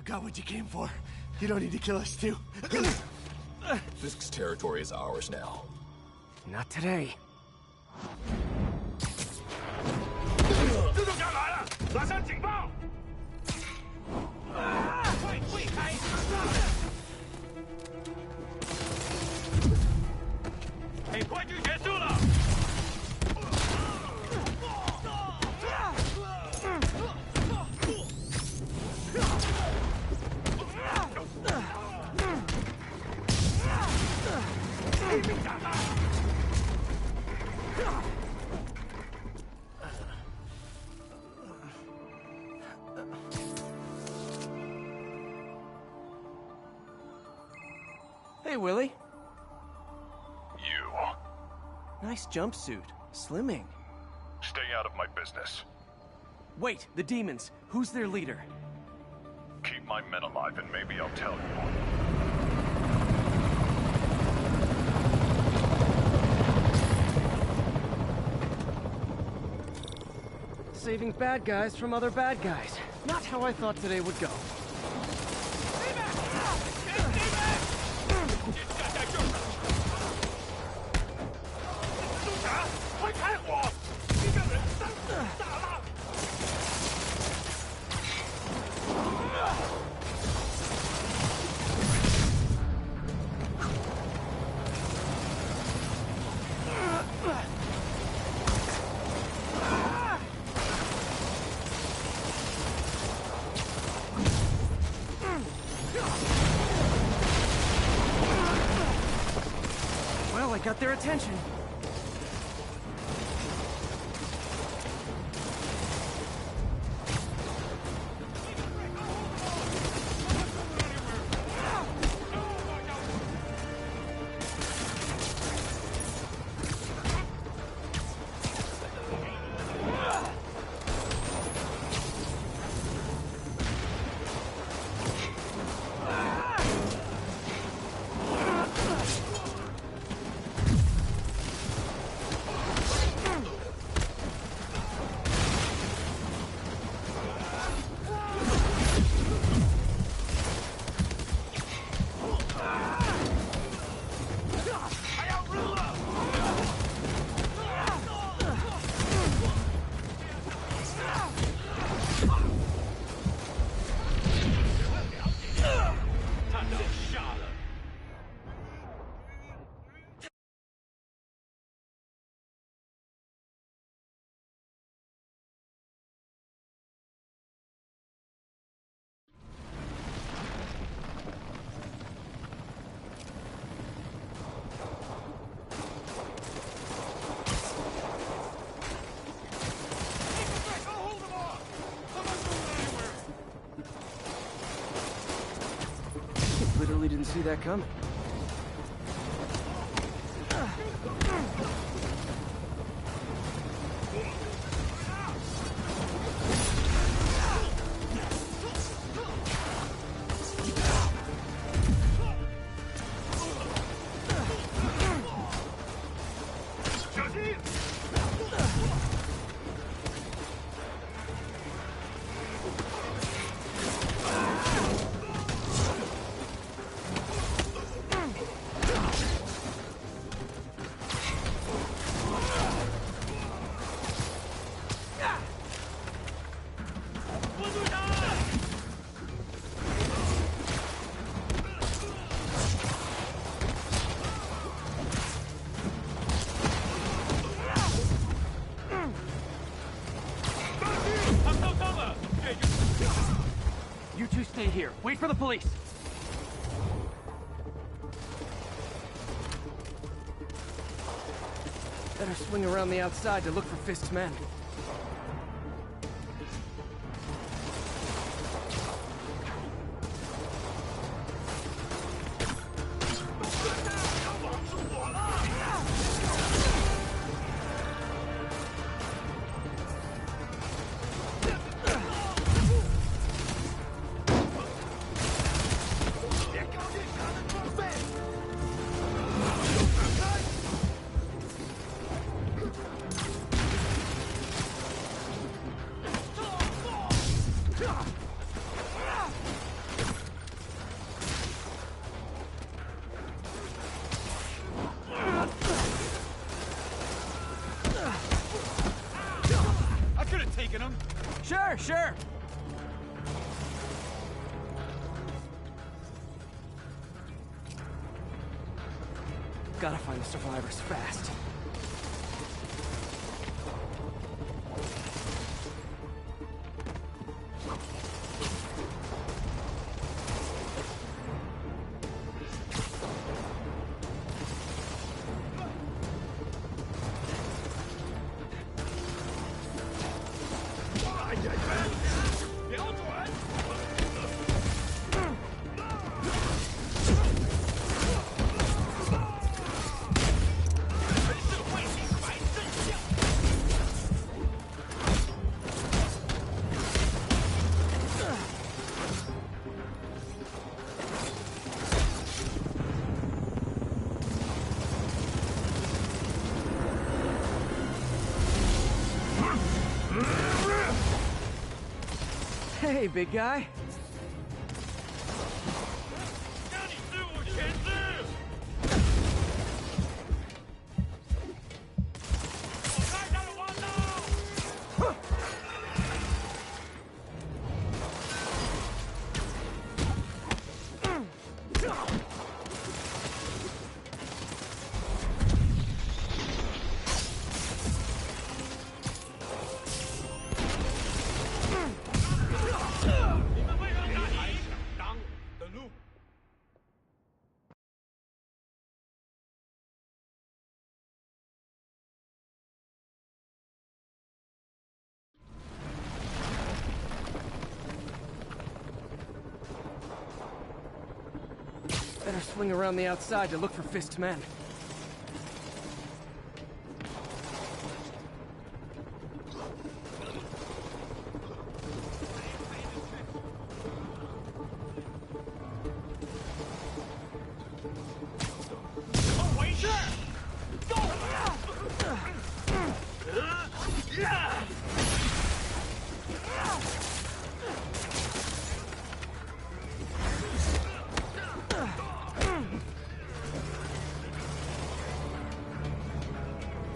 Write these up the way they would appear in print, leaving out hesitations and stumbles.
got what you came for. You don't need to kill us too. Fisk's territory is ours now. Not today. 自动站来了，拉上警报！快退开！很快就结束了。Hey, Willie. You. Nice jumpsuit. Slimming. Stay out of my business. Wait, the demons. Who's their leader? Keep my men alive and maybe I'll tell you. Saving bad guys from other bad guys. Not how I thought today would go. Well, I got their attention. Literally didn't see that coming. You two stay here. Wait for the police. Better swing around the outside to look for Fisk's men. could have taken him. Sure, sure. Gotta find the survivors fast. Hey, big guy. Better swing around the outside to look for Fisk's men.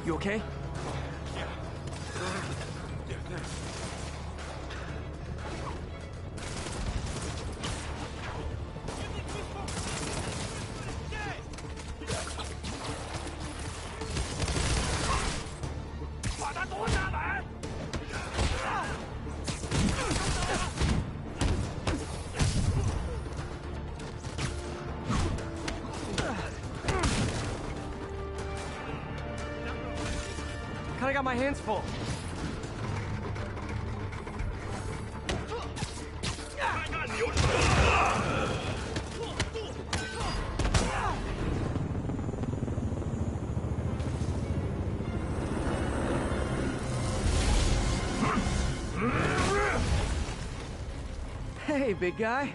You okay? Kinda got my hands full. Hey, big guy.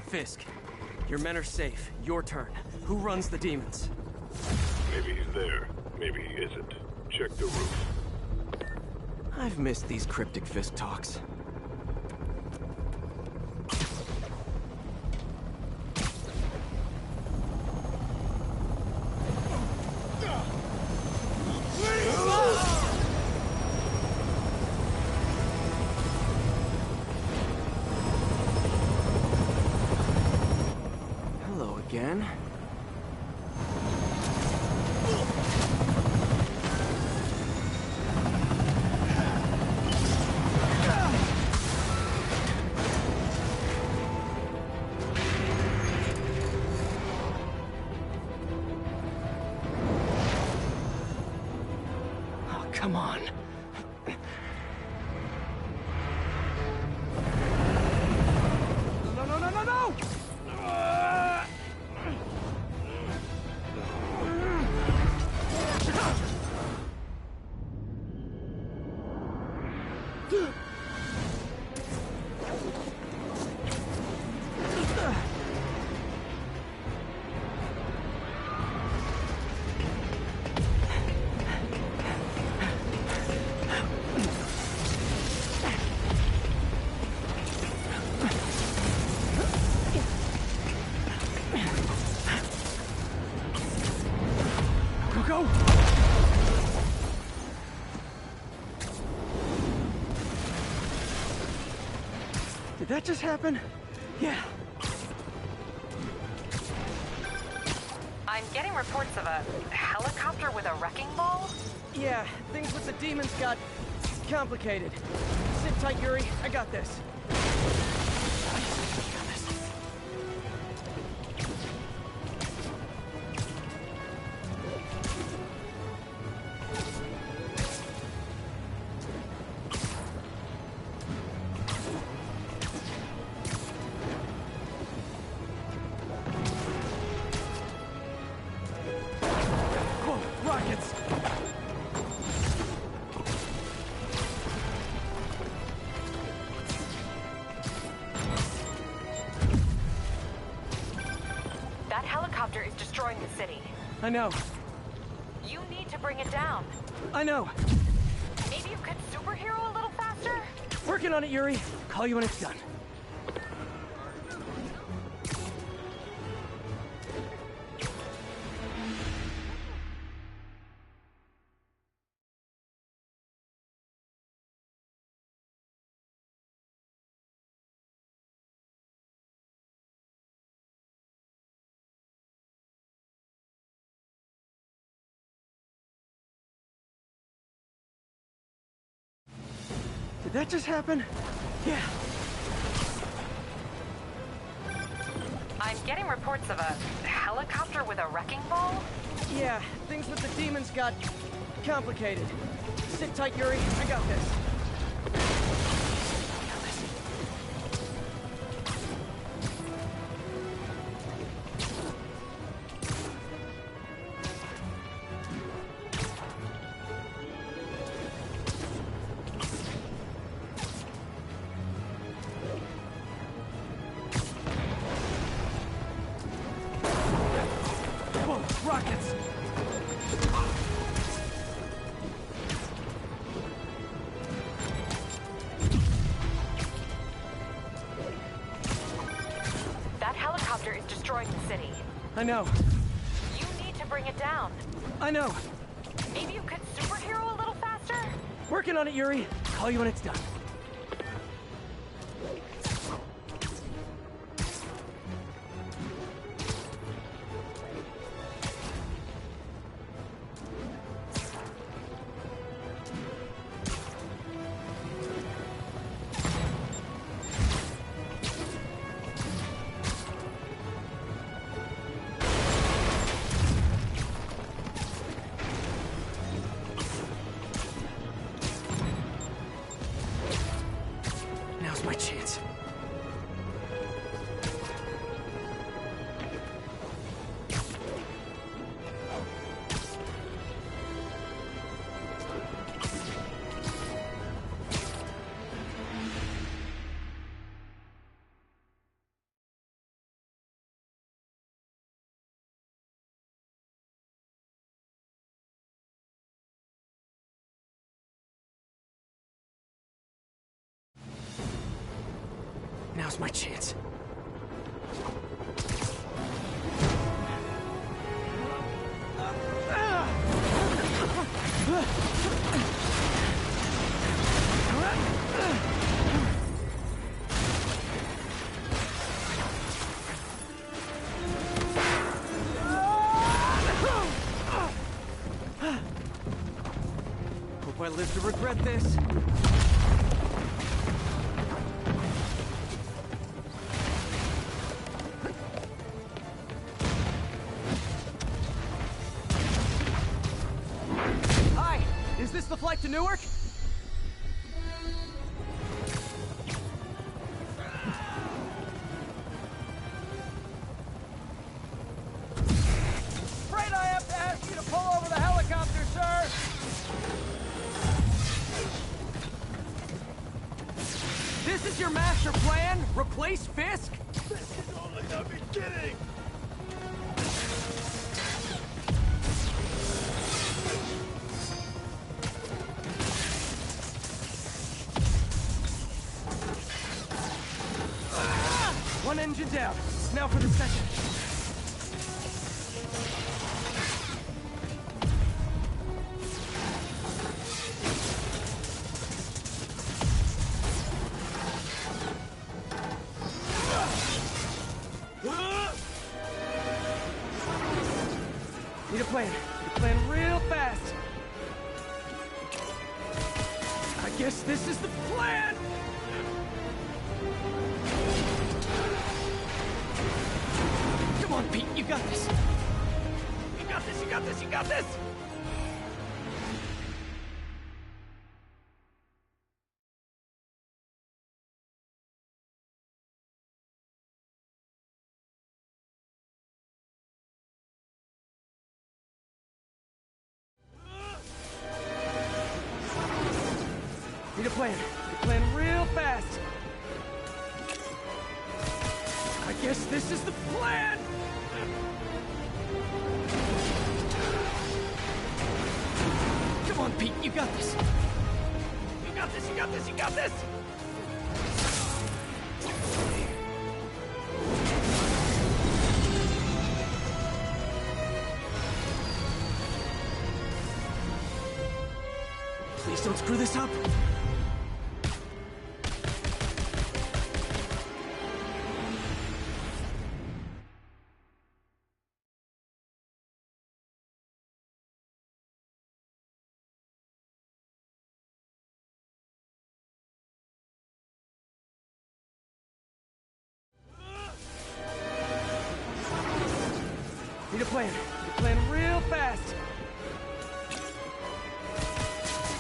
Fisk, your men are safe. Your turn. Who runs the demons? Maybe he's there. Maybe he isn't. Check the roof. I've missed these cryptic Fisk talks. Hello again. Come on. No, no, no, no, no! Go! Did that just happen? Yeah. I'm getting reports of a helicopter with a wrecking ball. Yeah, things with the demons got complicated. Sit tight, Yuri. I got this. Whoa, rockets! That helicopter is destroying the city. I know. You need to bring it down. I know. Maybe you could superhero a little faster? Working on it, Yuri. Call you when it's done. Did that just happen? Yeah. I'm getting reports of a helicopter with a wrecking ball. Yeah, things with the demons got complicated. Sit tight, Yuri. I got this. Whoa, rockets! That helicopter is destroying the city. I know. You need to bring it down. I know. Maybe you could superhero a little faster? Working on it, Yuri. Call you when it's done. Now's my chance. Now's my chance. Hope I live to regret this. Is this the flight to Newark? Afraid I have to ask you to pull over the helicopter, sir! This is your master plan? Replace Fisk? This is only the beginning! One engine down. Now for the second. Need a plan. Need a plan real fast. I guess this is the plan! Come on, Pete, you got this. You got this, you got this, you got this! Need a plan. Need a plan real fast. I guess this is the plan! Come on, Pete, you got this. You got this, you got this, you got this! Please don't screw this up. Need a plan. Need a plan real fast.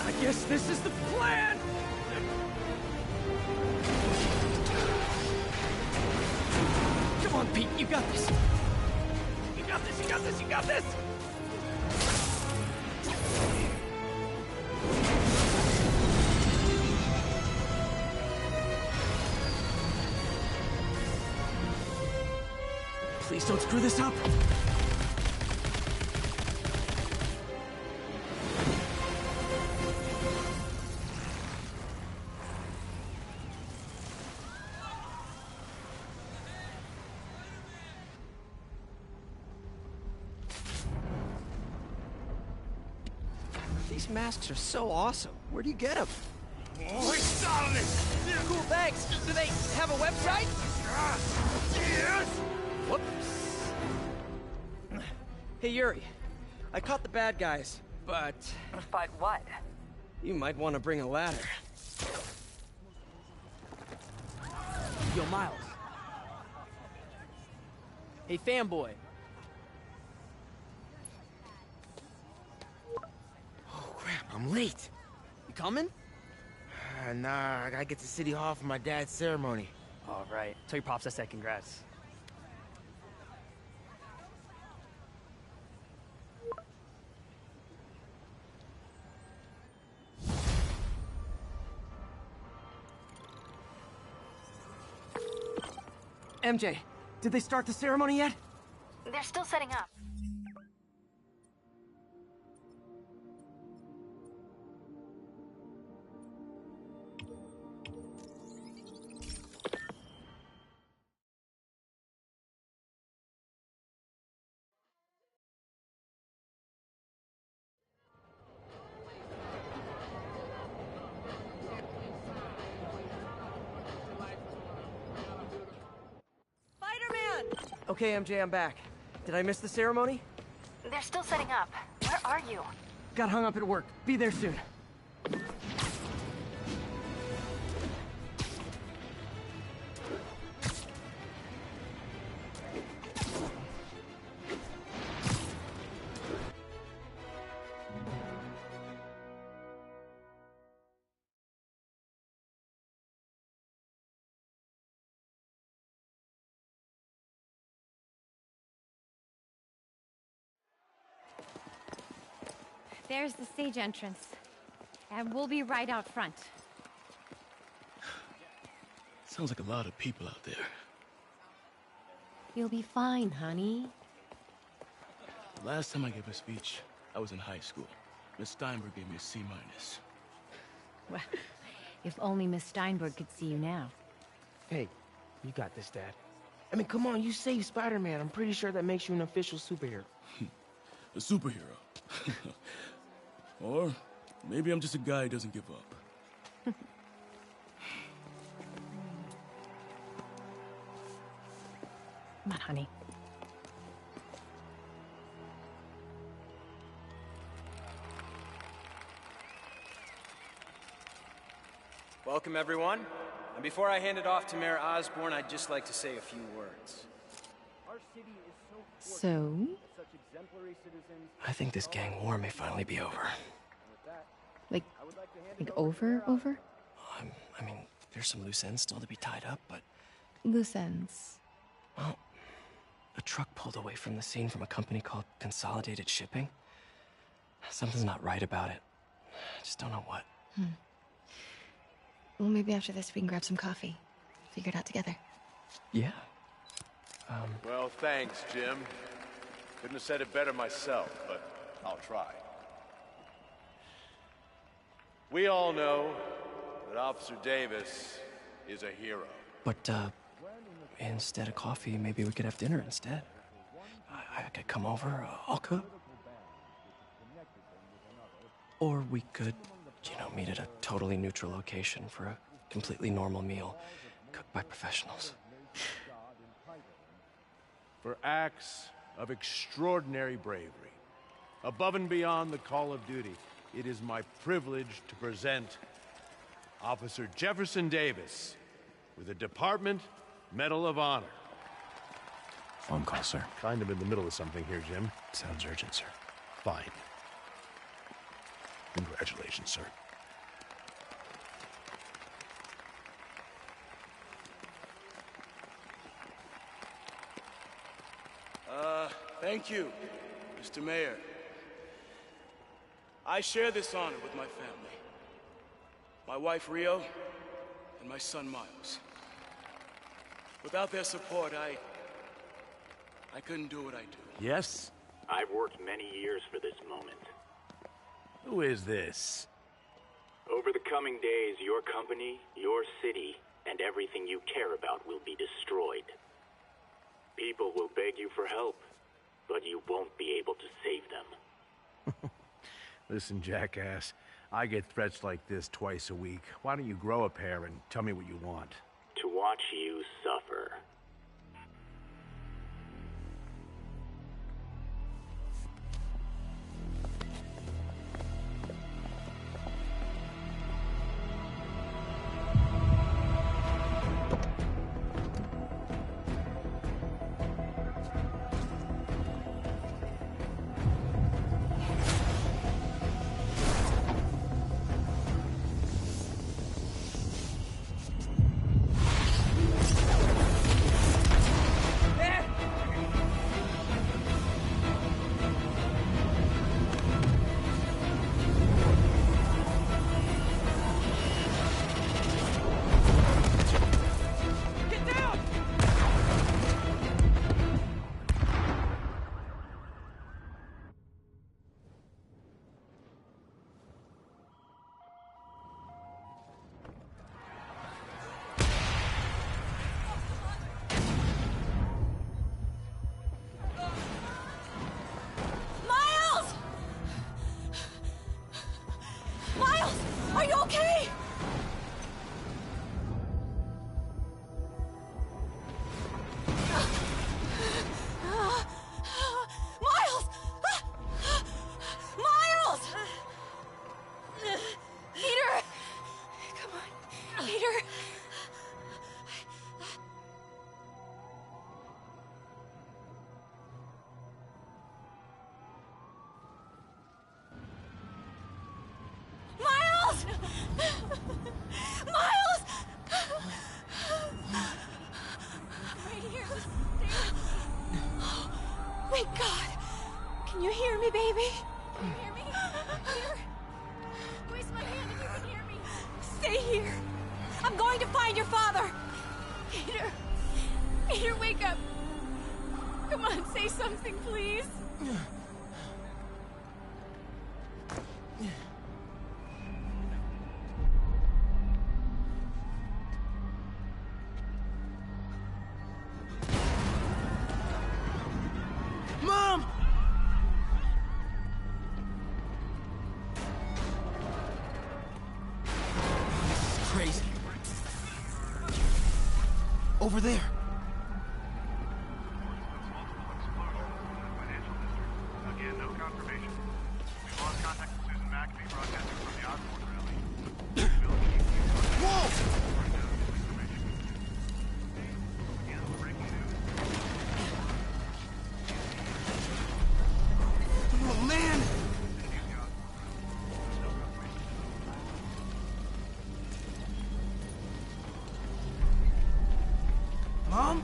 I guess this is the plan! Come on, Pete, you got this. You got this, you got this, you got this! Please don't screw this up. These masks are so awesome. Where do you get them? Oh, started it! Cool, thanks. Do they have a website? Yes! Whoops. Hey, Yuri. I caught the bad guys, but But what? you might want to bring a ladder. Yo, Miles. Hey, fanboy. Oh, crap, I'm late. You coming? Nah, I gotta get to City Hall for my dad's ceremony. All right. Tell your pops I said congrats. MJ, did they start the ceremony yet? They're still setting up. Spider-Man! Okay, MJ, I'm back. Did I miss the ceremony? They're still setting up. Where are you? Got hung up at work. Be there soon. There's the stage entrance. And we'll be right out front. Sounds like a lot of people out there. You'll be fine, honey. Last time I gave a speech, I was in high school. Miss Steinberg gave me a C-. Well, if only Miss Steinberg could see you now. Hey, you got this, Dad. I mean, come on, you saved Spider-Man. I'm pretty sure that makes you an official superhero. A superhero. Or maybe I'm just a guy who doesn't give up. Come on, honey. Welcome, everyone. And before I hand it off to Mayor Osborn, I'd just like to say a few words. So? I think this gang war may finally be over. Like over? I mean, there's some loose ends still to be tied up, but... Loose ends. Well, a truck pulled away from the scene from a company called Consolidated Shipping. Something's not right about it. I just don't know what. Well, maybe after this we can grab some coffee. Figure it out together. Yeah. Well, thanks, Jim. Couldn't have said it better myself, but I'll try. We all know that Officer Davis is a hero. But, instead of coffee, maybe we could have dinner instead. I could come over, I'll cook. Or we could, meet at a totally neutral location for a completely normal meal, cooked by professionals. For acts of extraordinary bravery, above and beyond the call of duty, it is my privilege to present Officer Jefferson Davis with the Department Medal of Honor. Phone call, sir. Kind of in the middle of something here, Jim. Sounds urgent, sir. Fine. Congratulations, sir. Thank you, Mr. Mayor. I share this honor with my family. My wife, Rio, and my son, Miles. Without their support, I couldn't do what I do. Yes? I've worked many years for this moment. Who is this? Over the coming days, your company, your city, and everything you care about will be destroyed. People will beg you for help, but you won't be able to save them. Listen, jackass, I get threats like this twice a week. Why don't you grow a pair and tell me what you want? To watch you suffer. Thank God. Can you hear me, baby? Can you hear me? Peter, wake up! Come on, say something, please! Mom! This is crazy. Over there. Again, no confirmation. We've lost contact with Susan McAfee broadcasting from the Osborne rally. Whoa! Oh, man! Mom?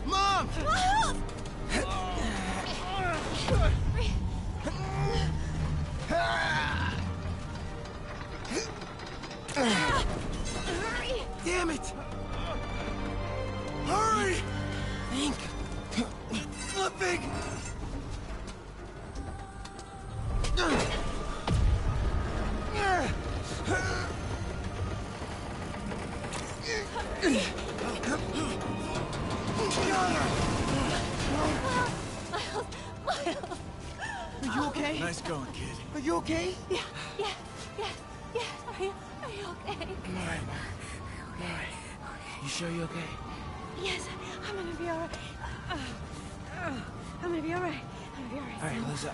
Mom! Hurry! Damn it! Hurry! Think. Flipping! Are you okay? Nice going, kid. Are you okay? Yeah. Are you okay? I'm alright, Mom. I'm alright. You sure you're okay? Yes, I'm gonna be alright. I'm gonna be alright. I'm gonna be alright. Alright, Liz, I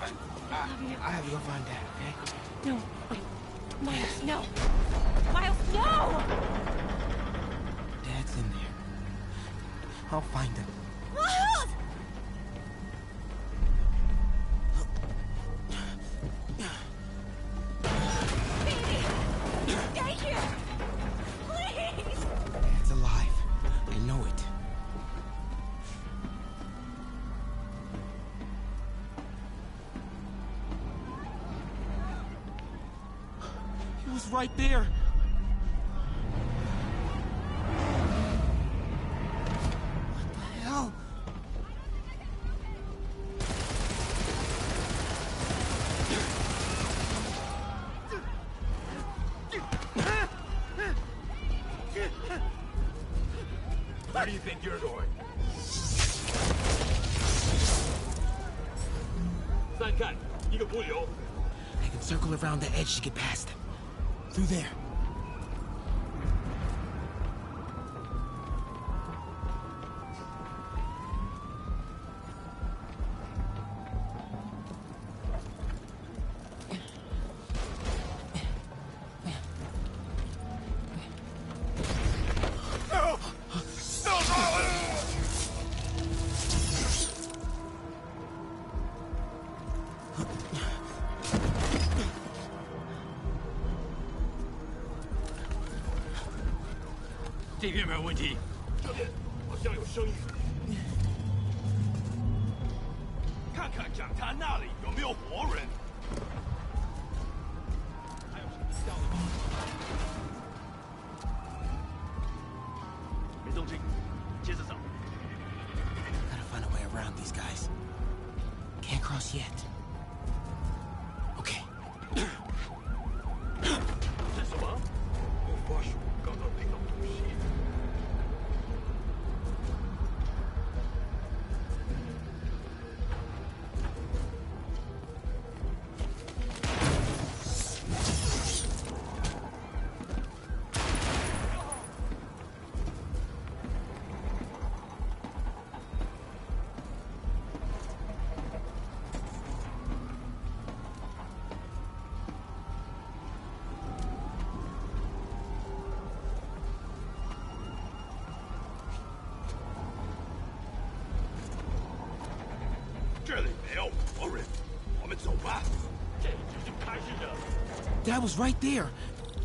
love you. I have to go find Dad, okay? No, wait. Miles, no! Miles, no! Dad's in there. I'll find him. Miles! Baby! Stay here! Please! Dad's alive. I know it. He was right there. What the hell? Where do you think you're going? 三看，一个不留。 I can circle around the edge to get past him. Through there. Gotta find a way around these guys. Can't cross yet. Okay. 这什么？我发现我刚刚那个东西。这里没有活人，我们走吧。这就是开始的。Dad was right there.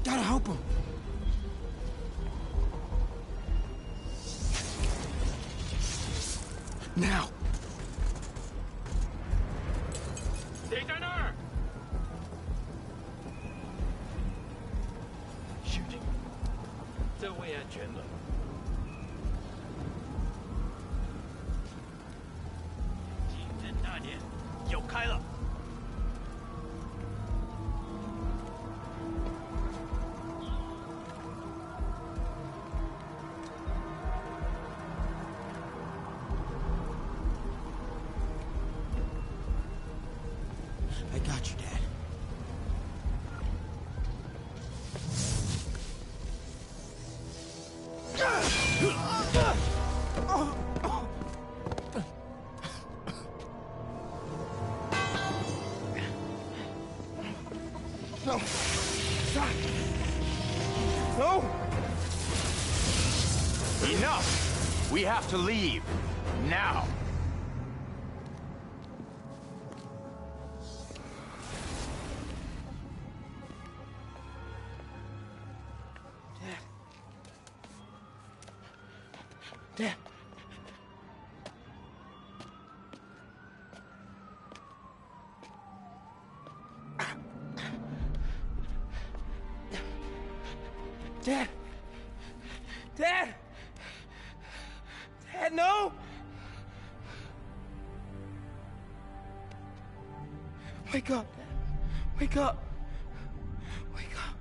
Gotta help him. Now. 谁在那儿？兄弟，这位安全了。I got you, Dad. No. Stop. No. Enough! We have to leave. Now. Dad. Dad! Dad! Dad, no! Wake up, Dad. Wake up. Wake up.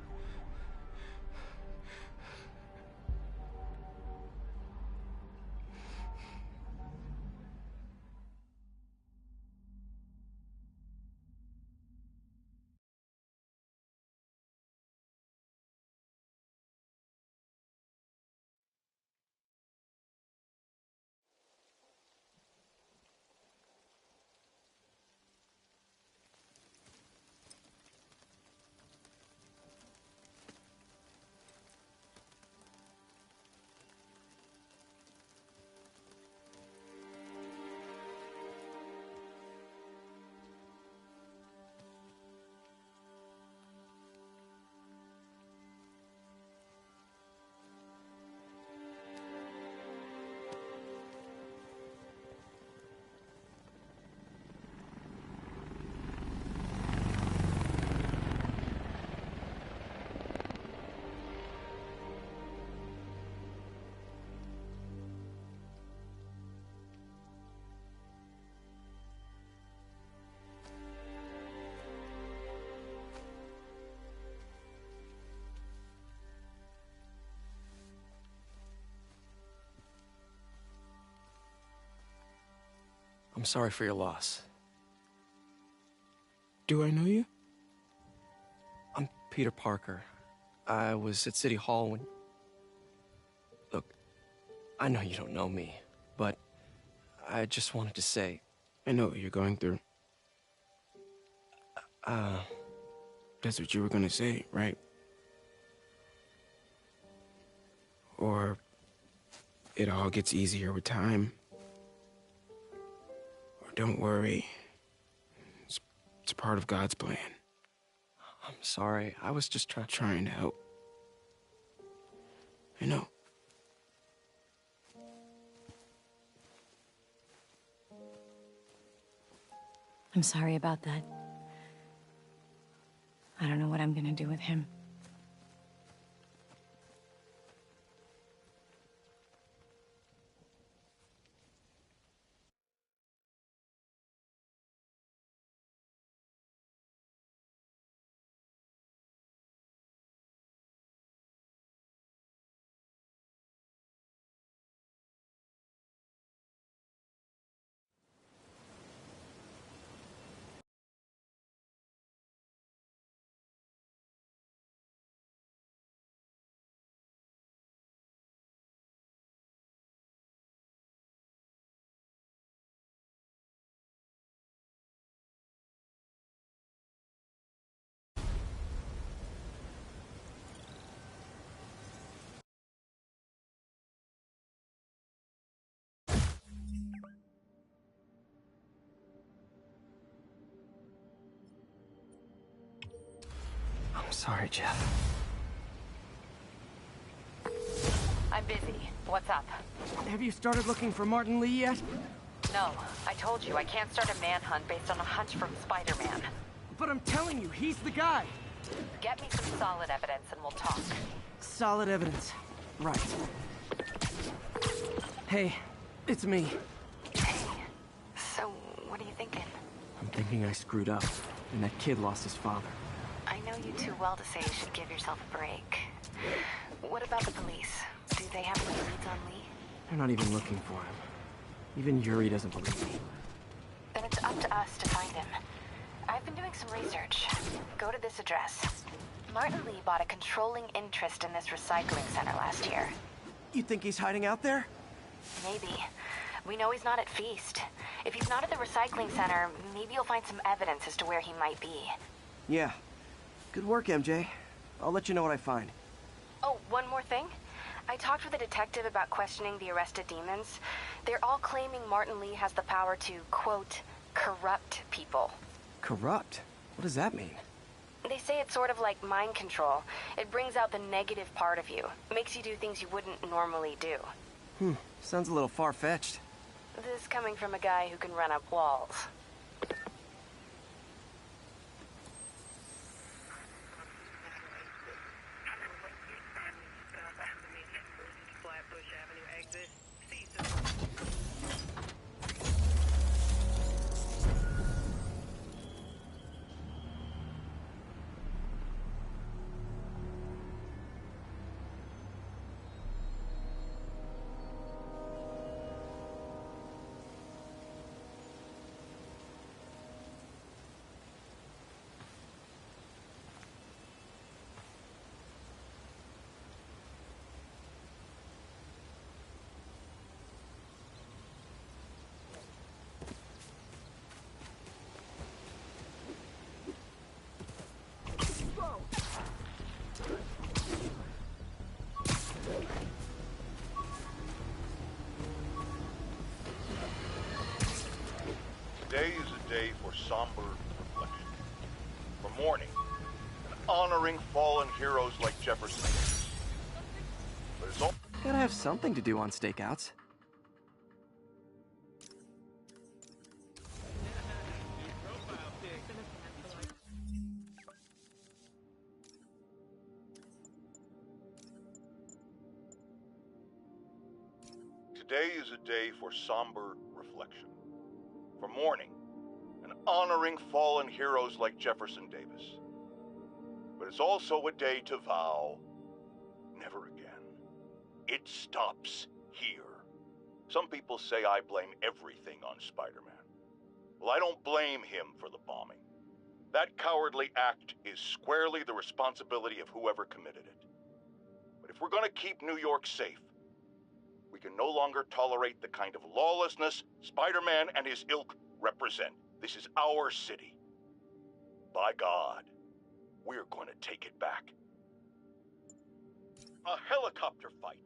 I'm sorry for your loss. Do I know you? I'm Peter Parker. I was at City Hall when... Look, I know you don't know me, but I just wanted to say... I know what you're going through. That's what you were gonna say, right? Or it all gets easier with time. Or don't worry. It's part of God's plan. I'm sorry. I was just trying to help. I know. I'm sorry about that. I don't know what I'm gonna do with him. I'm sorry, Jeff. I'm busy. What's up? Have you started looking for Martin Lee yet? No, I told you I can't start a manhunt based on a hunch from Spider-Man. But I'm telling you, he's the guy. Get me some solid evidence and we'll talk. Solid evidence. Right. Hey, it's me. Hey, so what are you thinking? I'm thinking I screwed up, and that kid lost his father. I know you too well to say you should give yourself a break. What about the police? Do they have any leads on Lee? They're not even looking for him. Even Yuri doesn't believe me. Then it's up to us to find him. I've been doing some research. Go to this address. Martin Lee bought a controlling interest in this recycling center last year. You think he's hiding out there? Maybe. We know he's not at Feast. If he's not at the recycling center, maybe you'll find some evidence as to where he might be. Yeah. Good work, MJ. I'll let you know what I find. Oh, one more thing. I talked with a detective about questioning the arrested demons. They're all claiming Martin Lee has the power to, quote, corrupt people. Corrupt? What does that mean? They say it's sort of like mind control. It brings out the negative part of you. Makes you do things you wouldn't normally do. Sounds a little far-fetched. This coming from a guy who can run up walls. Today is a day for somber reflection, for mourning, and honoring fallen heroes like Jefferson. But it's all... Gotta have something to do on stakeouts. Today is a day for somber reflection, for mourning, and honoring fallen heroes like Jefferson Davis. But it's also a day to vow never again. It stops here. Some people say I blame everything on Spider-Man. Well, I don't blame him for the bombing. That cowardly act is squarely the responsibility of whoever committed it. But if we're gonna keep New York safe, we can no longer tolerate the kind of lawlessness Spider-Man and his ilk represent. This is our city. By God, we're going to take it back. A helicopter fight,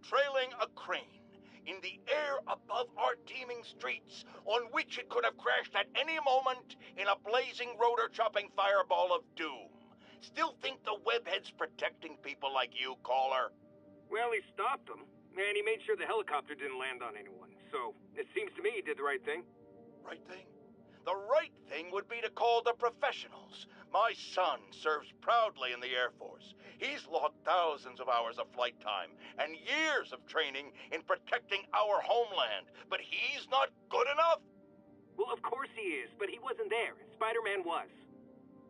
trailing a crane, in the air above our teeming streets, on which it could have crashed at any moment in a blazing rotor-chopping fireball of doom. Still think the webhead's protecting people like you, caller? Well, he stopped them. And he made sure the helicopter didn't land on anyone. So, it seems to me he did the right thing. Right thing? The right thing would be to call the professionals. My son serves proudly in the Air Force. He's logged thousands of hours of flight time and years of training in protecting our homeland. But he's not good enough? Well, of course he is, but he wasn't there. Spider-Man was.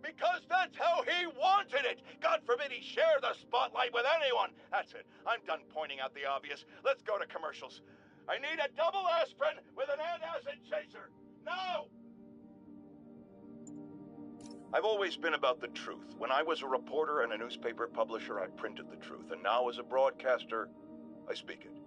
Because that's how he wanted it! God forbid he share the spotlight with anyone! That's it. I'm done pointing out the obvious. Let's go to commercials. I need a double aspirin with an antacid chaser! Now! I've always been about the truth. When I was a reporter and a newspaper publisher, I printed the truth. And now as a broadcaster, I speak it.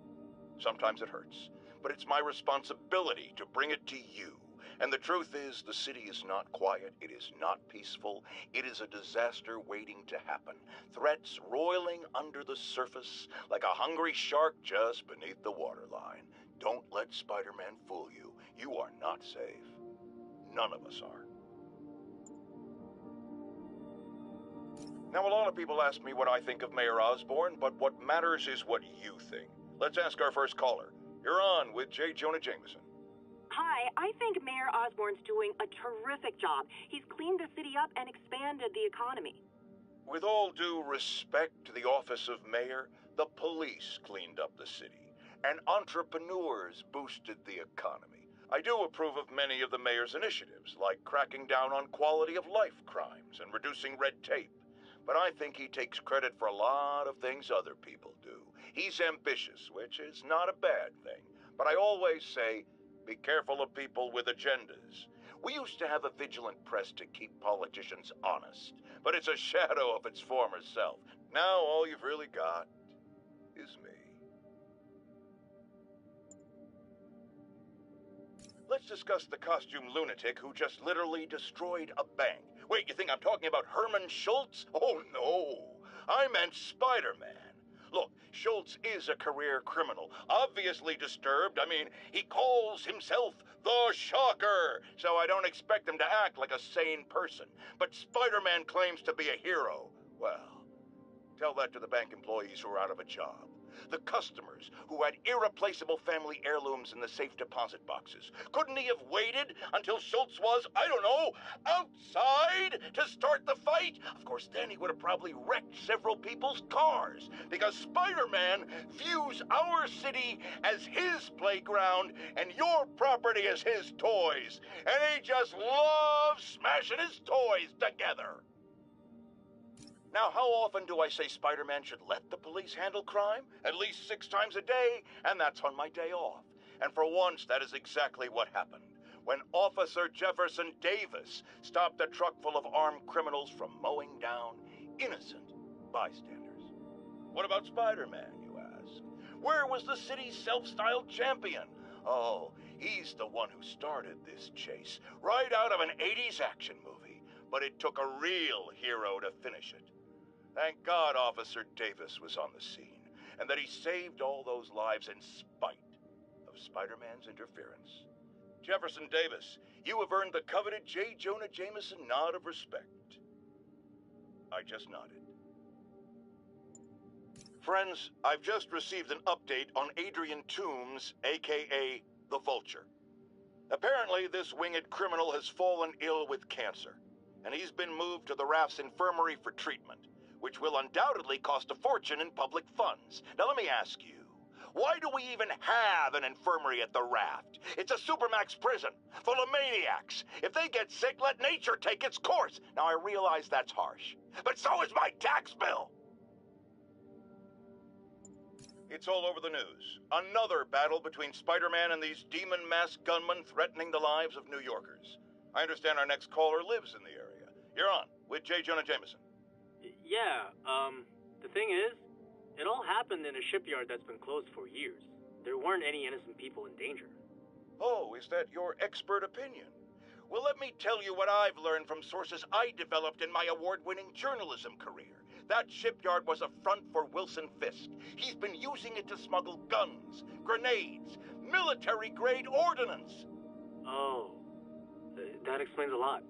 Sometimes it hurts. But it's my responsibility to bring it to you. And the truth is, the city is not quiet, it is not peaceful, it is a disaster waiting to happen. Threats roiling under the surface like a hungry shark just beneath the waterline. Don't let Spider-Man fool you. You are not safe. None of us are. Now, a lot of people ask me what I think of Mayor Osborn, but what matters is what you think. Let's ask our first caller. You're on with J. Jonah Jameson. Hi, I think Mayor Osborn's doing a terrific job. He's cleaned the city up and expanded the economy. With all due respect to the office of mayor, the police cleaned up the city, and entrepreneurs boosted the economy. I do approve of many of the mayor's initiatives, like cracking down on quality of life crimes and reducing red tape. But I think he takes credit for a lot of things other people do. He's ambitious, which is not a bad thing. But I always say, be careful of people with agendas. We used to have a vigilant press to keep politicians honest, but it's a shadow of its former self. Now all you've really got is me. Let's discuss the costume lunatic who just literally destroyed a bank. Wait, you think I'm talking about Herman Schultz? Oh, no. I meant Spider-Man. Look, Schultz is a career criminal, obviously disturbed. I mean, he calls himself the Shocker, so I don't expect him to act like a sane person. But Spider-Man claims to be a hero. Well, tell that to the bank employees who are out of a job. The customers who had irreplaceable family heirlooms in the safe deposit boxes. Couldn't he have waited until Schultz was, I don't know, outside to start the fight? Of course, then he would have probably wrecked several people's cars, because Spider-Man views our city as his playground and your property as his toys. And he just loves smashing his toys together. Now, how often do I say Spider-Man should let the police handle crime? At least 6 times a day, and that's on my day off. And for once, that is exactly what happened. When Officer Jefferson Davis stopped a truck full of armed criminals from mowing down innocent bystanders. What about Spider-Man, you ask? Where was the city's self-styled champion? Oh, he's the one who started this chase, right out of an 80s action movie. But it took a real hero to finish it. Thank God Officer Davis was on the scene, and that he saved all those lives in spite of Spider-Man's interference. Jefferson Davis, you have earned the coveted J. Jonah Jameson nod of respect. I just nodded. Friends, I've just received an update on Adrian Toombs, a.k.a. the Vulture. Apparently, this winged criminal has fallen ill with cancer, and he's been moved to the Raft's infirmary for treatment, which will undoubtedly cost a fortune in public funds. Now let me ask you, why do we even have an infirmary at the Raft? It's a supermax prison, full of maniacs. If they get sick, let nature take its course. Now I realize that's harsh, but so is my tax bill. It's all over the news. Another battle between Spider-Man and these demon-masked gunmen threatening the lives of New Yorkers. I understand our next caller lives in the area. You're on with J. Jonah Jameson. Yeah, the thing is, it all happened in a shipyard that's been closed for years. There weren't any innocent people in danger. Oh, is that your expert opinion? Well, let me tell you what I've learned from sources I developed in my award-winning journalism career. That shipyard was a front for Wilson Fisk. He's been using it to smuggle guns, grenades, military-grade ordnance. Oh, that explains a lot.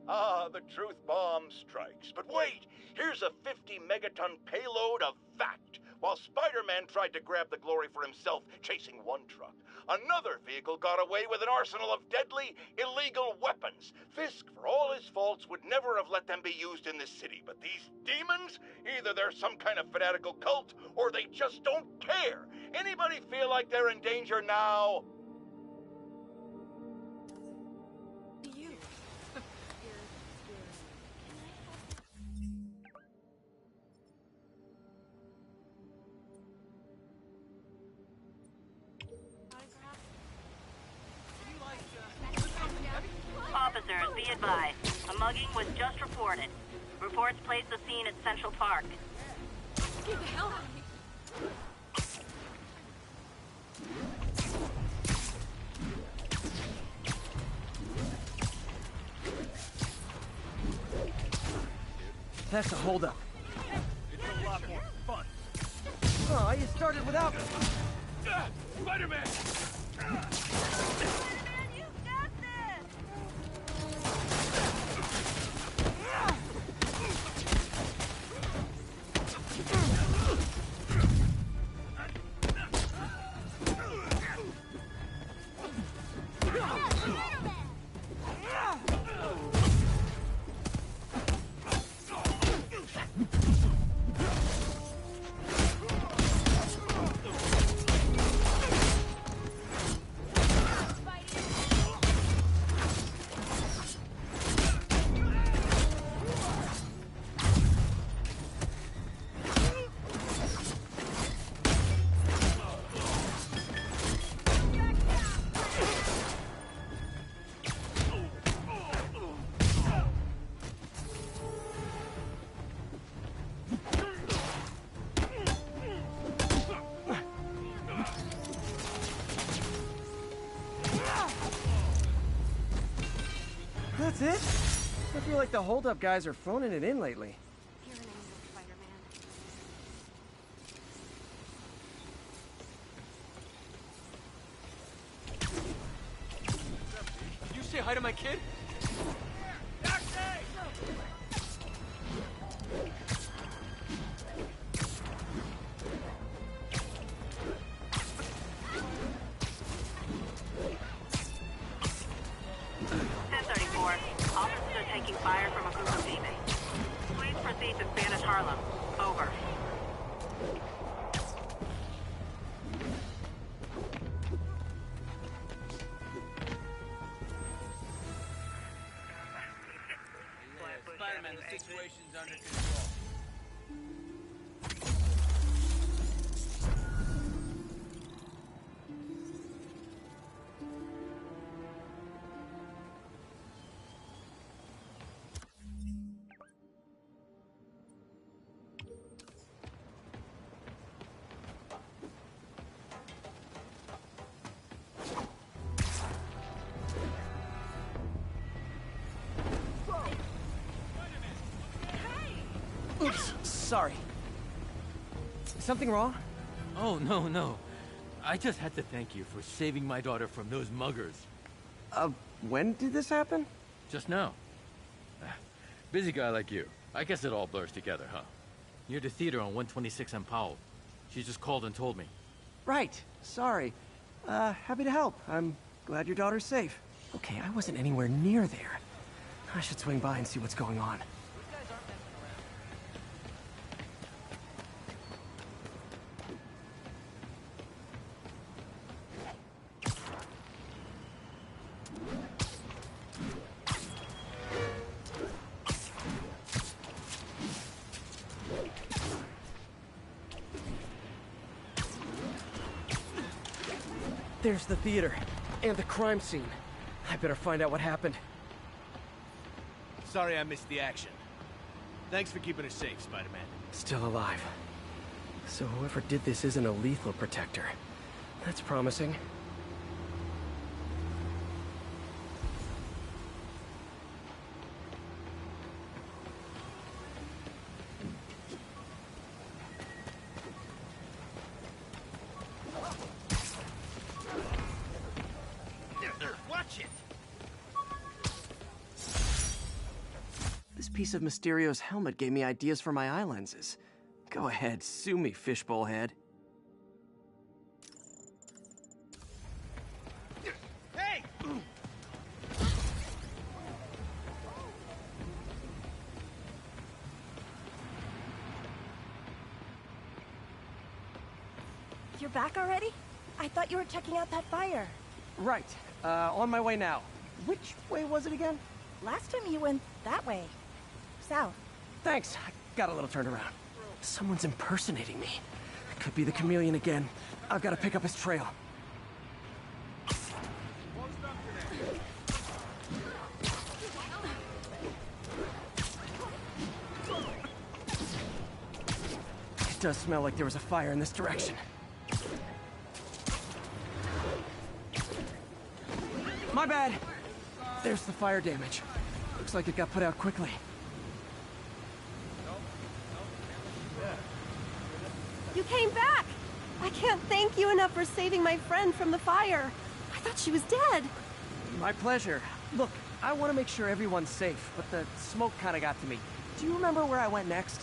Ah, the truth bomb strikes. But wait, here's a 50-megaton payload of fact. While Spider-Man tried to grab the glory for himself, chasing one truck, another vehicle got away with an arsenal of deadly, illegal weapons. Fisk, for all his faults, would never have let them be used in this city. But these demons, either they're some kind of fanatical cult, or they just don't care. Anybody feel like they're in danger now? Officers, be advised. A mugging was just reported. Reports place the scene at Central Park. Get the hell out of here. That's a holdup. It's a lot more fun. Oh, you started without me. Spider-Man! That's it? I feel like the hold-up guys are phoning it in lately. You're an angel, Spider-Man. Did you say hi to my kid? Officers are taking fire from a group of demons. Please proceed to Spanish Harlem. Over. Spider-Man, the situation's under control. Oops, sorry. Something wrong? Oh, no. I just had to thank you for saving my daughter from those muggers. When did this happen? Just now. Busy guy like you. I guess it all blurs together, huh? Near the theater on 126 and Powell. She just called and told me. Right. Sorry. Happy to help. I'm glad your daughter's safe. Okay, I wasn't anywhere near there. I should swing by and see what's going on. There's the theater, and the crime scene. I better find out what happened. Sorry I missed the action. Thanks for keeping us safe, Spider-Man. Still alive. So whoever did this isn't a lethal protector. That's promising. This piece of Mysterio's helmet gave me ideas for my eye lenses. Go ahead, sue me, fishbowl head. Hey! You're back already? I thought you were checking out that fire. Right. On my way now. Which way was it again? Last time you went that way. South. Thanks. I got a little turned around. Someone's impersonating me. It could be the chameleon again. I've got to pick up his trail. It does smell like there was a fire in this direction. My bad. There's the fire damage. Looks like it got put out quickly. You came back! I can't thank you enough for saving my friend from the fire. I thought she was dead. My pleasure. Look, I want to make sure everyone's safe, but the smoke kind of got to me. Do you remember where I went next?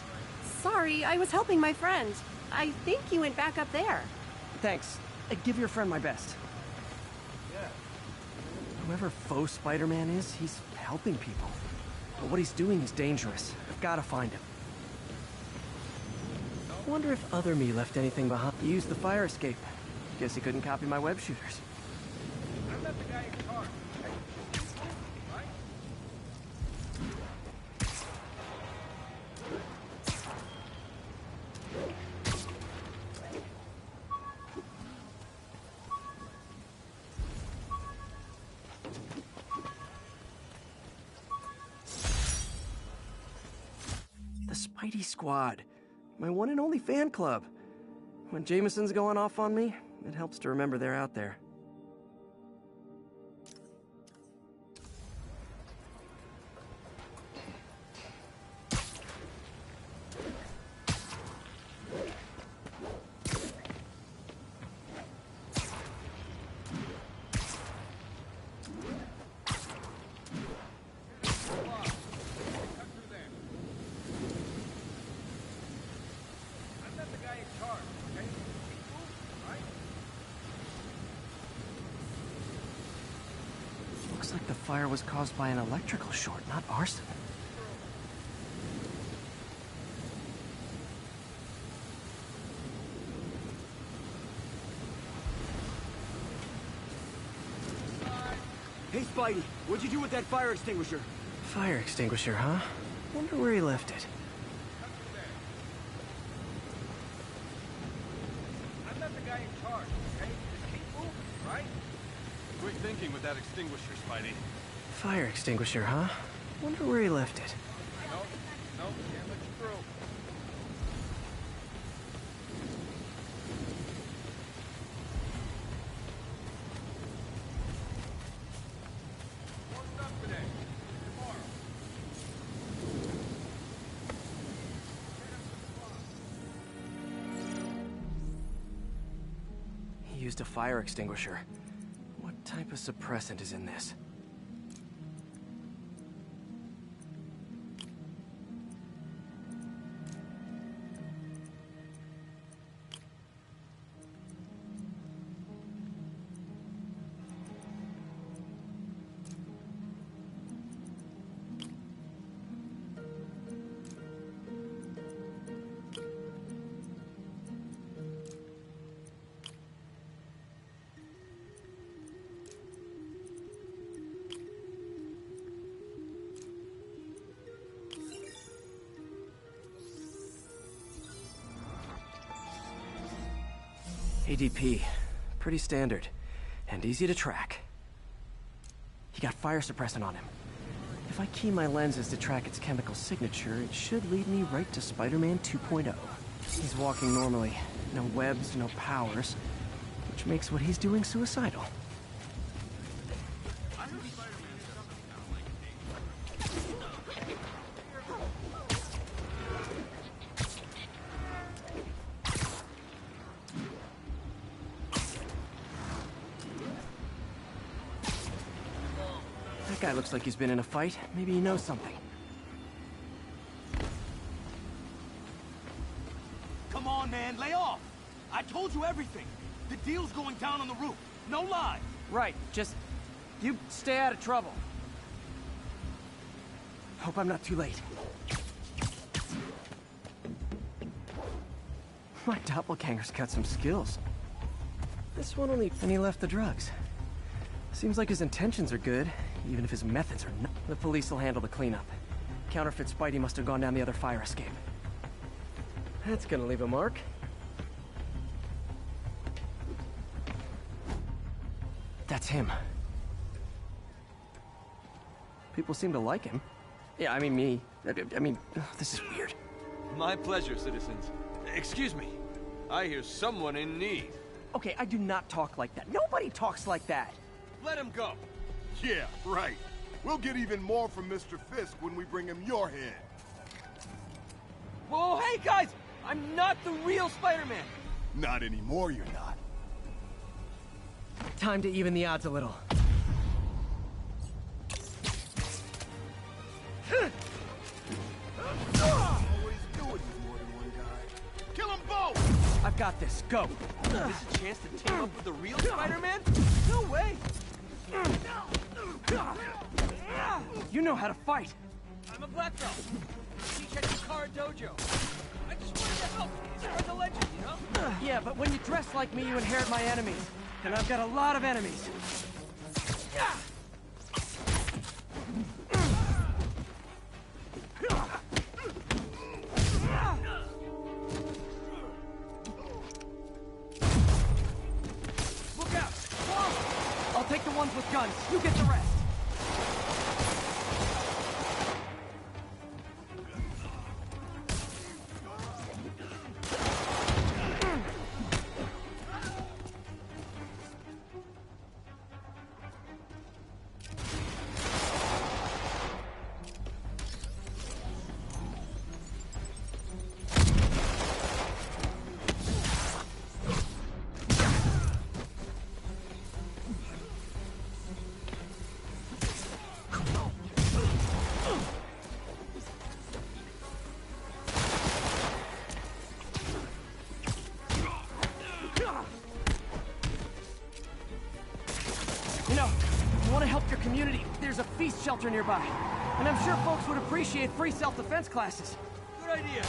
Sorry, I was helping my friend. I think you went back up there. Thanks. Give your friend my best. Whoever faux Spider-Man is, he's helping people. But what he's doing is dangerous. I've got to find him. I wonder if other me left anything behind. He used the fire escape. Guess he couldn't copy my web shooters. I met the guy in car. Right? The Spidey Squad. My one and only fan club. When Jameson's going off on me, it helps to remember they're out there. Looks like the fire was caused by an electrical short, not arson. Hey, Spidey, what'd you do with that fire extinguisher? Fire extinguisher, huh? Wonder where he left it. I'm not the guy in charge, okay? Just keep moving, right? Quick thinking with that extinguisher, Spidey. Fire extinguisher, huh? Wonder where he left it. No, can't let you through. More stuff today. Tomorrow. He used a fire extinguisher. What type of suppressant is in this? ADP. Pretty standard. And easy to track. He got fire suppressant on him. If I key my lenses to track its chemical signature, it should lead me right to Spider-Man 2.0. He's walking normally. No webs, no powers. Which makes what he's doing suicidal. That guy looks like he's been in a fight. Maybe he knows something. Come on, man, lay off! I told you everything. The deal's going down on the roof. No lie. Right, just... you stay out of trouble. Hope I'm not too late. My doppelganger's got some skills. This one only... and he left the drugs. Seems like his intentions are good, even if his methods are not. The police will handle the cleanup. Counterfeit Spidey must have gone down the other fire escape. That's gonna leave a mark. That's him. People seem to like him. Yeah, I mean me. I mean, this is weird. My pleasure, citizens. Excuse me. I hear someone in need. Okay, I do not talk like that. Nobody talks like that. Let him go. Yeah, right. We'll get even more from Mr. Fisk when we bring him your head. Whoa, hey guys! I'm not the real Spider-Man! Not anymore, you're not. Time to even the odds a little. Always do it with more than one guy. Kill them both! I've got this. Go. Is this a chance to team up with the real Spider-Man? No way! You know how to fight. I'm a black belt. I teach at Chikara Dojo. I just wanted to help. Spread the legend, you know? Yeah, but when you dress like me, you inherit my enemies. And I've got a lot of enemies. Look out! I'll take the ones with guns. You get the rest. You know, You want to help your community, there's a feast shelter nearby. And I'm sure folks would appreciate free self-defense classes. Good idea.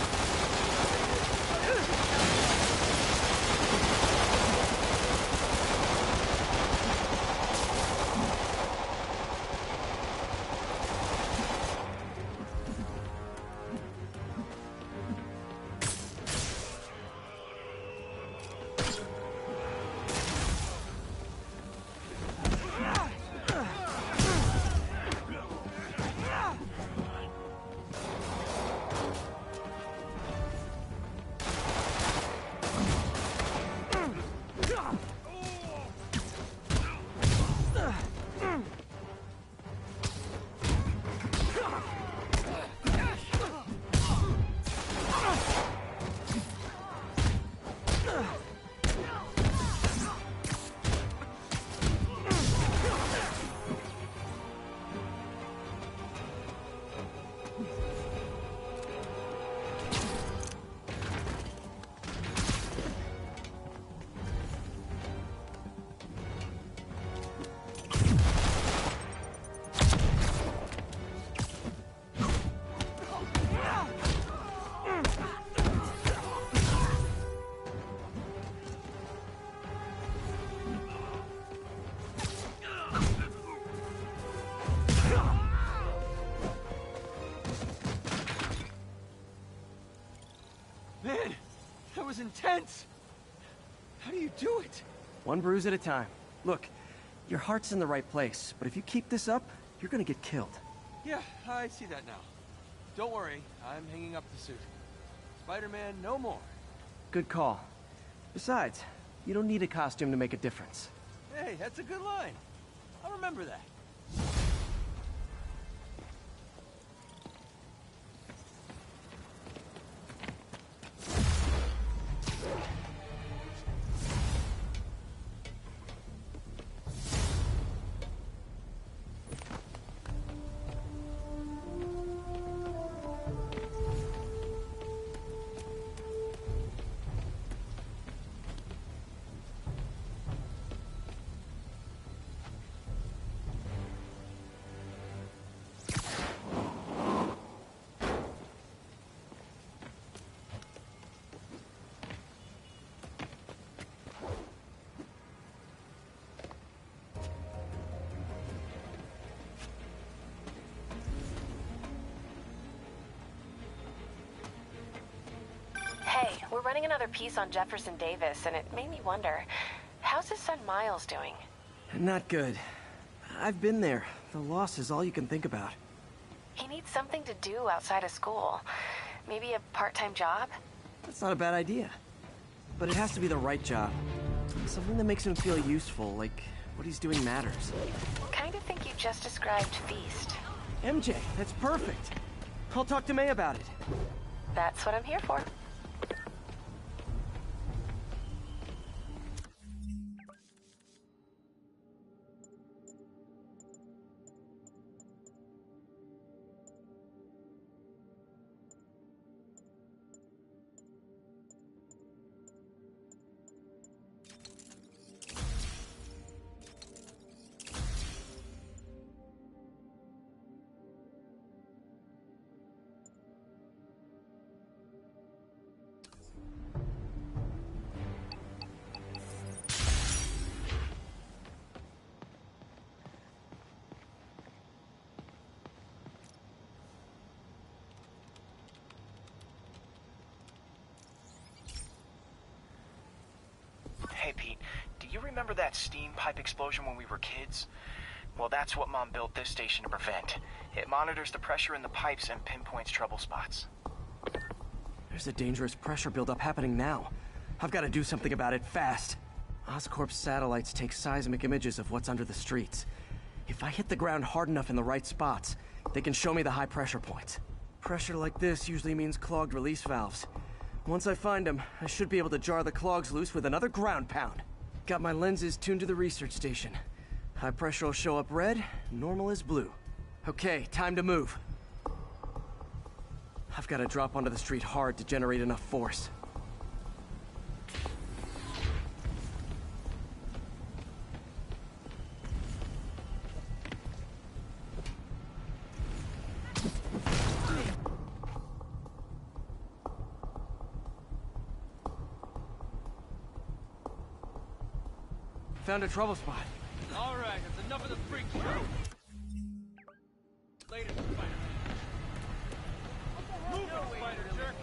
Man, that was intense! How do you do it? One bruise at a time. Look, your heart's in the right place, but if you keep this up, you're gonna get killed. Yeah, I see that now. Don't worry, I'm hanging up the suit. Spider-Man no more. Good call. Besides, you don't need a costume to make a difference. Hey, that's a good line. I'll remember that. Hey, we're running another piece on Jefferson Davis, and it made me wonder, how's his son Miles doing? Not good. I've been there. The loss is all you can think about. He needs something to do outside of school. Maybe a part-time job? That's not a bad idea. But it has to be the right job. Something that makes him feel useful, like what he's doing matters. Kind of think you just described Feast. MJ, that's perfect. I'll talk to May about it. That's what I'm here for. Hey, Pete, do you remember that steam pipe explosion when we were kids? Well, that's what Mom built this station to prevent. It monitors the pressure in the pipes and pinpoints trouble spots. There's a dangerous pressure buildup happening now. I've got to do something about it fast. Oscorp's satellites take seismic images of what's under the streets. If I hit the ground hard enough in the right spots, they can show me the high pressure points. Pressure like this usually means clogged release valves. Once I find them, I should be able to jar the clogs loose with another ground pound. Got my lenses tuned to the research station. High pressure will show up red, normal is blue. Okay, time to move. I've got to drop onto the street hard to generate enough force. found a trouble spot. All right, that's enough of the freak show. Later, Spider. Move it, Spider, jerk.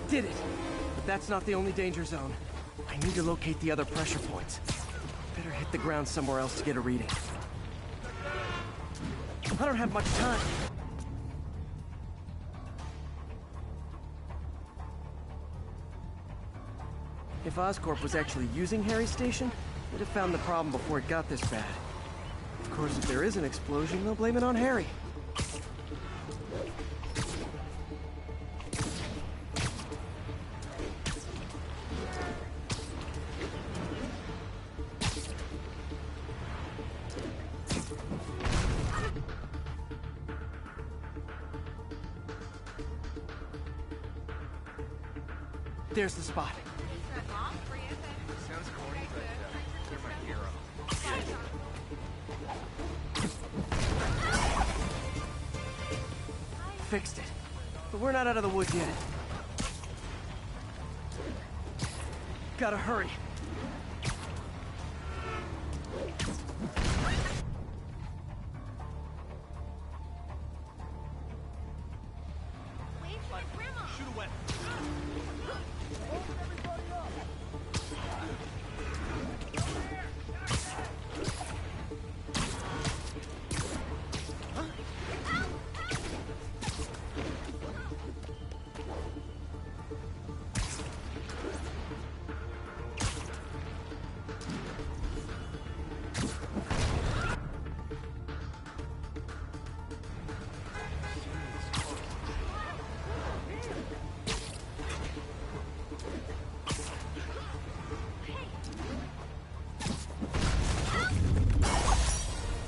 Did it! But that's not the only danger zone. I need to locate the other pressure points. Better hit the ground somewhere else to get a reading. I don't have much time. If Oscorp was actually using Harry's station, they'd have found the problem before it got this bad. Of course, if there is an explosion, they'll blame it on Harry. There's the spot. Sounds corny, but you're my hero. Fixed it. But we're not out of the woods yet. Gotta hurry. Shoot a weapon.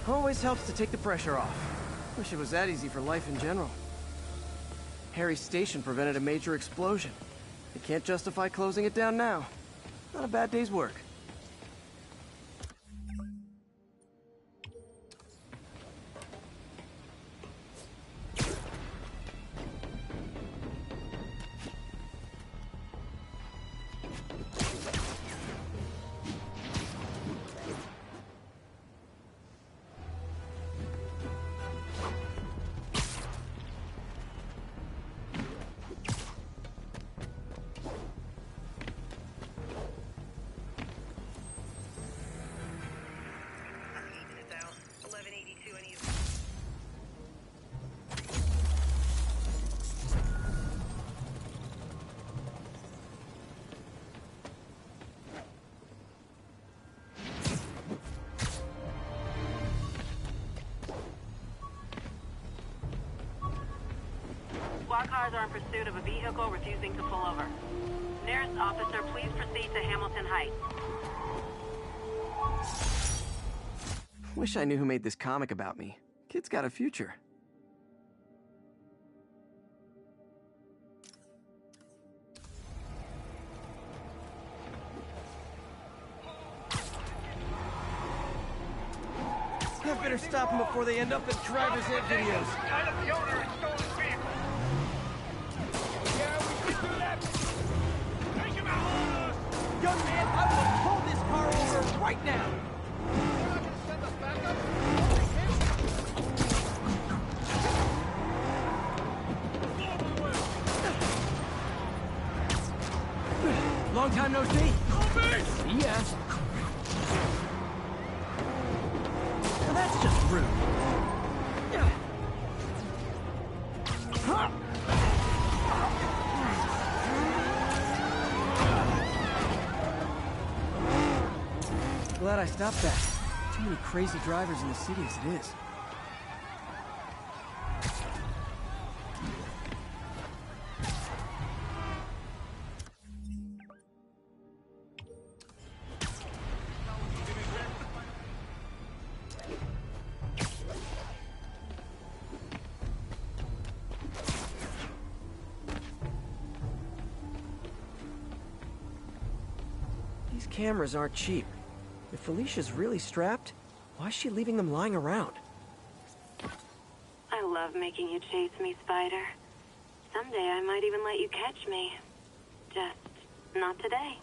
Always helps to take the pressure off. Wish it was that easy for life in general. Harry's station prevented a major explosion. They can't justify closing it down now. Not a bad day's work. Squad cars are in pursuit of a vehicle refusing to pull over. Nearest officer, please proceed to Hamilton Heights. Wish I knew who made this comic about me. Kid's got a future. I better stop them before they end up in driver's ed videos. The owner of stolen vehicle. Yeah, we can do that. Take him out. Young man, I will pull this car over right now. You're not gonna send us backup? Long time no see. See ya. Well, that's just rude. Glad I stopped that. Too many crazy drivers in the city as it is. These cameras aren't cheap. If Felicia's really strapped, why is she leaving them lying around? I love making you chase me, Spider. Someday I might even let you catch me. Just not today.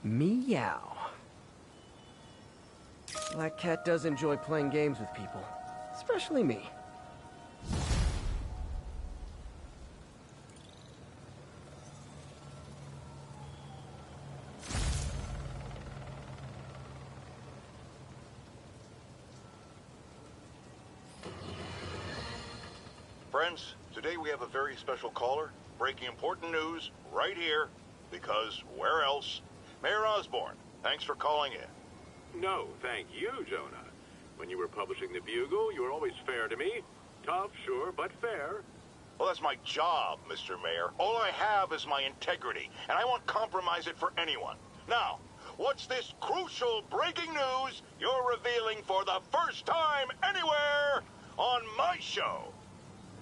Meow. Black Cat does enjoy playing games with people, especially me. Friends, today we have a very special caller, breaking important news right here, because where else? Mayor Osborn, thanks for calling in. No, thank you, Jonah. When you were publishing the Bugle, you were always fair to me. Tough, sure, but fair. Well, that's my job, Mr. Mayor. All I have is my integrity, and I won't compromise it for anyone. Now, what's this crucial breaking news you're revealing for the first time anywhere on my show?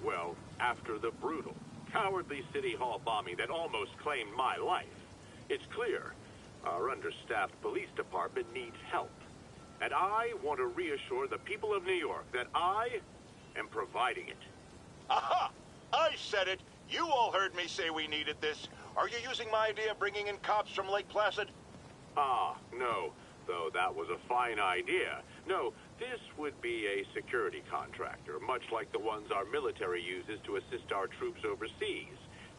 Well, after the brutal, cowardly City Hall bombing that almost claimed my life, it's clear our understaffed police department needs help. And I want to reassure the people of New York that I am providing it. Aha! I said it! You all heard me say we needed this. Are you using my idea of bringing in cops from Lake Placid? Ah, no. Though that was a fine idea. No, this would be a security contractor, much like the ones our military uses to assist our troops overseas.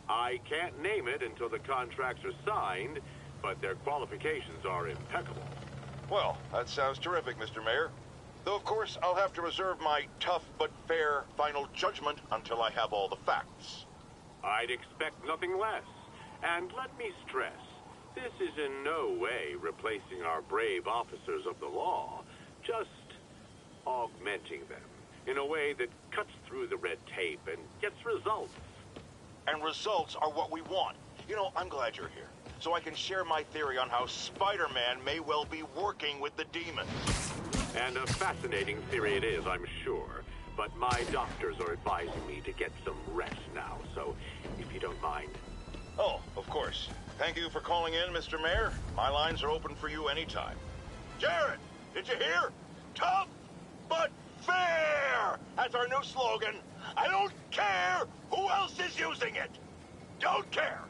I can't name it until the contracts are signed, but their qualifications are impeccable. Well, that sounds terrific, Mr. Mayor. Though, of course, I'll have to reserve my tough but fair final judgment until I have all the facts. I'd expect nothing less. And let me stress, this is in no way replacing our brave officers of the law, just augmenting them in a way that cuts through the red tape and gets results. And results are what we want. You know, I'm glad you're here, so I can share my theory on how Spider-Man may well be working with the demons. And a fascinating theory it is, I'm sure. But my doctors are advising me to get some rest now, so if you don't mind. Oh, of course. Thank you for calling in, Mr. Mayor. My lines are open for you anytime. Jared, did you hear? Tough but fair! That's our new slogan. I don't care who else is using it. Don't care.